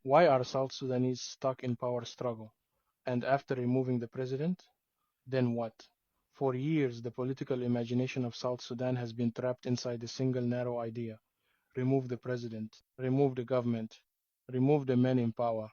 Why are South Sudanese stuck in power struggle? And after removing the president, then what? For years, the political imagination of South Sudan has been trapped inside a single narrow idea: remove the president, remove the government, remove the men in power.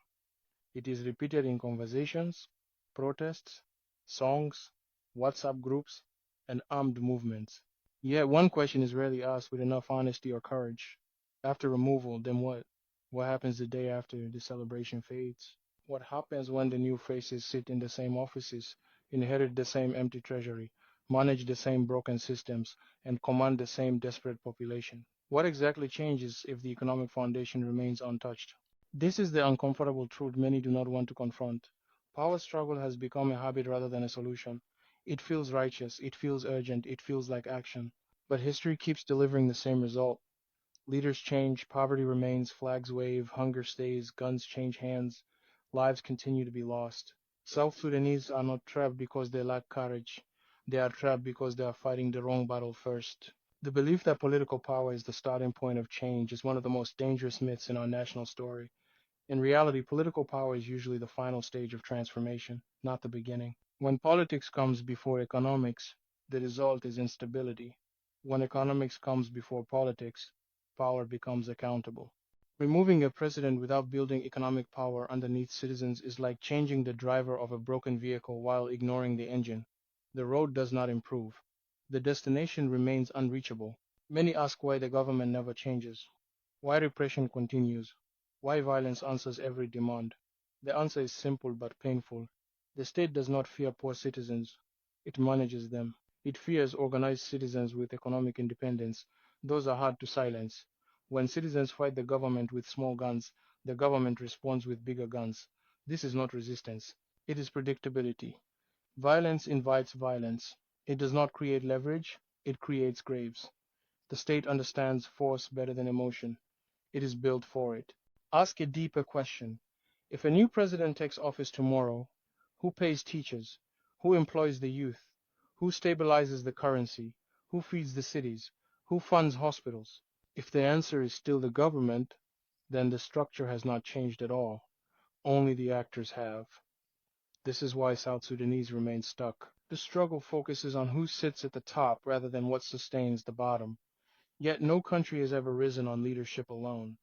It is repeated in conversations, protests, songs, WhatsApp groups, and armed movements. Yet one question is rarely asked with enough honesty or courage. After removal, then what? What happens the day after the celebration fades? What happens when the new faces sit in the same offices, inherit the same empty treasury, manage the same broken systems, and command the same desperate population? What exactly changes if the economic foundation remains untouched? This is the uncomfortable truth many do not want to confront. Power struggle has become a habit rather than a solution. It feels righteous, it feels urgent, it feels like action. But history keeps delivering the same result. Leaders change, poverty remains, flags wave, hunger stays, guns change hands, lives continue to be lost. South Sudanese are not trapped because they lack courage. They are trapped because they are fighting the wrong battle first. The belief that political power is the starting point of change is one of the most dangerous myths in our national story. In reality, political power is usually the final stage of transformation, not the beginning. When politics comes before economics, the result is instability. When economics comes before politics, power becomes accountable. Removing a president without building economic power underneath citizens is like changing the driver of a broken vehicle while ignoring the engine. The road does not improve. The destination remains unreachable. Many ask why the government never changes, why repression continues, why violence answers every demand. The answer is simple but painful. The state does not fear poor citizens, it manages them. It fears organized citizens with economic independence. Those are hard to silence. When citizens fight the government with small guns, the government responds with bigger guns. This is not resistance, it is predictability. Violence invites violence. It does not create leverage, it creates graves. The state understands force better than emotion. It is built for it. Ask a deeper question. If a new president takes office tomorrow, who pays teachers? Who employs the youth? Who stabilizes the currency? Who feeds the cities? Who funds hospitals? If the answer is still the government, then the structure has not changed at all. Only the actors have. This is why South Sudanese remain stuck. The struggle focuses on who sits at the top rather than what sustains the bottom. Yet no country has ever risen on leadership alone.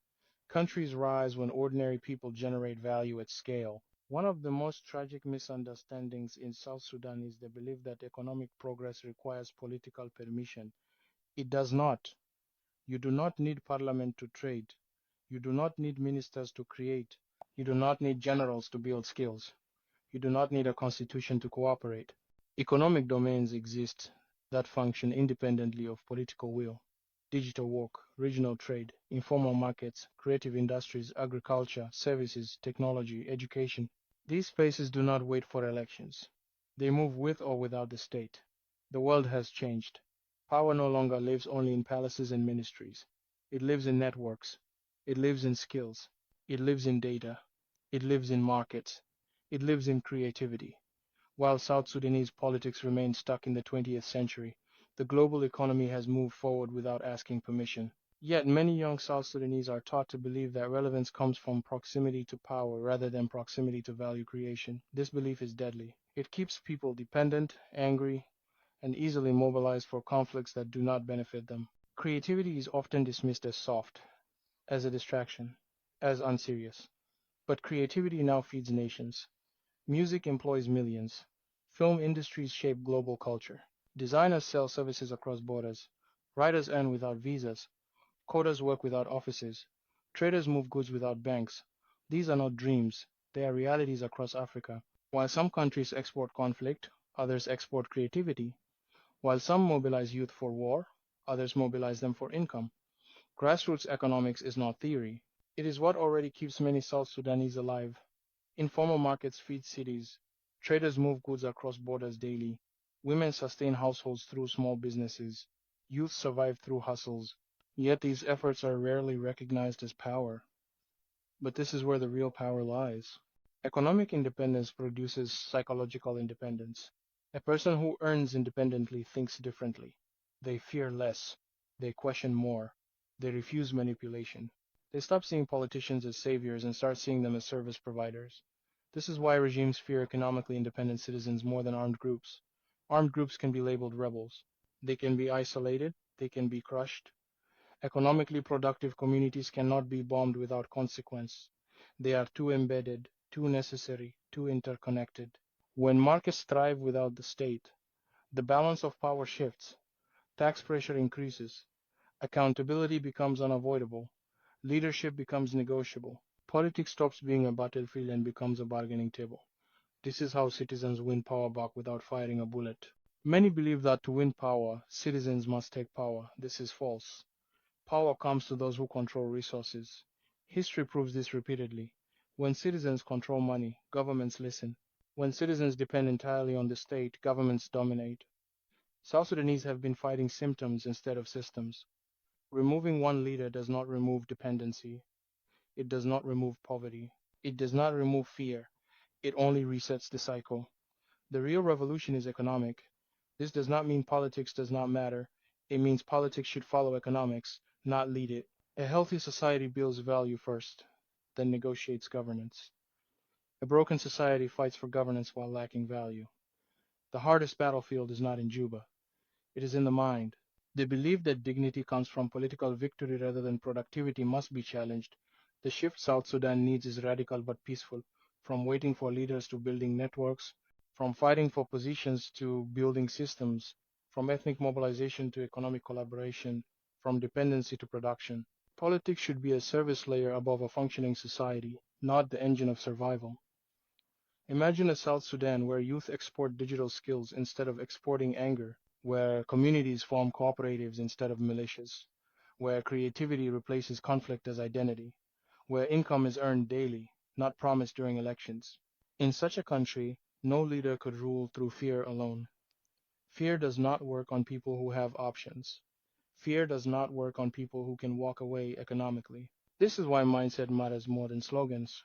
Countries rise when ordinary people generate value at scale. One of the most tragic misunderstandings in South Sudan is the belief that economic progress requires political permission. It does not. You do not need parliament to trade. You do not need ministers to create. You do not need generals to build skills. You do not need a constitution to cooperate. Economic domains exist that function independently of political will: digital work, regional trade, informal markets, creative industries, agriculture, services, technology, education. These spaces do not wait for elections. They move with or without the state. The world has changed. Power no longer lives only in palaces and ministries. It lives in networks. It lives in skills. It lives in data. It lives in markets. It lives in creativity. While South Sudanese politics remain stuck in the 20th century, the global economy has moved forward without asking permission. Yet many young South Sudanese are taught to believe that relevance comes from proximity to power rather than proximity to value creation. This belief is deadly. It keeps people dependent, angry, and easily mobilized for conflicts that do not benefit them. Creativity is often dismissed as soft, as a distraction, as unserious. But creativity now feeds nations. Music employs millions. Film industries shape global culture. Designers sell services across borders. Writers earn without visas. Coders work without offices. Traders move goods without banks. These are not dreams. They are realities across Africa. While some countries export conflict, others export creativity. While some mobilize youth for war, others mobilize them for income. Grassroots economics is not theory. It is what already keeps many South Sudanese alive. Informal markets feed cities. Traders move goods across borders daily. Women sustain households through small businesses. Youth survive through hustles. Yet these efforts are rarely recognized as power. But this is where the real power lies. Economic independence produces psychological independence. A person who earns independently thinks differently. They fear less. They question more. They refuse manipulation. They stop seeing politicians as saviors and start seeing them as service providers. This is why regimes fear economically independent citizens more than armed groups. Armed groups can be labeled rebels. They can be isolated, they can be crushed. Economically productive communities cannot be bombed without consequence. They are too embedded, too necessary, too interconnected. When markets thrive without the state, the balance of power shifts, tax pressure increases, accountability becomes unavoidable, leadership becomes negotiable, politics stops being a battlefield and becomes a bargaining table. This is how citizens win power back without firing a bullet. Many believe that to win power, citizens must take power. This is false. Power comes to those who control resources. History proves this repeatedly. When citizens control money, governments listen. When citizens depend entirely on the state, governments dominate. South Sudanese have been fighting symptoms instead of systems. Removing one leader does not remove dependency. It does not remove poverty. It does not remove fear. It only resets the cycle. The real revolution is economic. This does not mean politics does not matter. It means politics should follow economics, not lead it. A healthy society builds value first, then negotiates governance. A broken society fights for governance while lacking value. The hardest battlefield is not in Juba, it is in the mind. The belief that dignity comes from political victory rather than productivity must be challenged. The shift South Sudan needs is radical but peaceful, from waiting for leaders to building networks, from fighting for positions to building systems, from ethnic mobilization to economic collaboration, from dependency to production. Politics should be a service layer above a functioning society, not the engine of survival. Imagine a South Sudan where youth export digital skills instead of exporting anger, where communities form cooperatives instead of militias, where creativity replaces conflict as identity, where income is earned daily, not promised during elections. In such a country, no leader could rule through fear alone. Fear does not work on people who have options. Fear does not work on people who can walk away economically. This is why mindset matters more than slogans.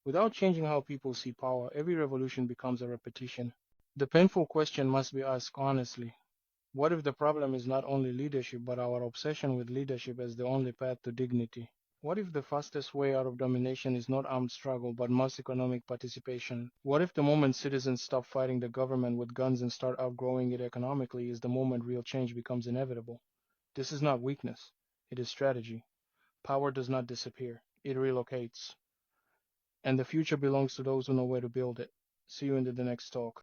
Without changing how people see power, every revolution becomes a repetition. The painful question must be asked honestly. What if the problem is not only leadership, but our obsession with leadership as the only path to dignity? What if the fastest way out of domination is not armed struggle, but mass economic participation? What if the moment citizens stop fighting the government with guns and start outgrowing it economically is the moment real change becomes inevitable? This is not weakness, it is strategy. Power does not disappear, it relocates. And the future belongs to those who know where to build it. See you in the next talk.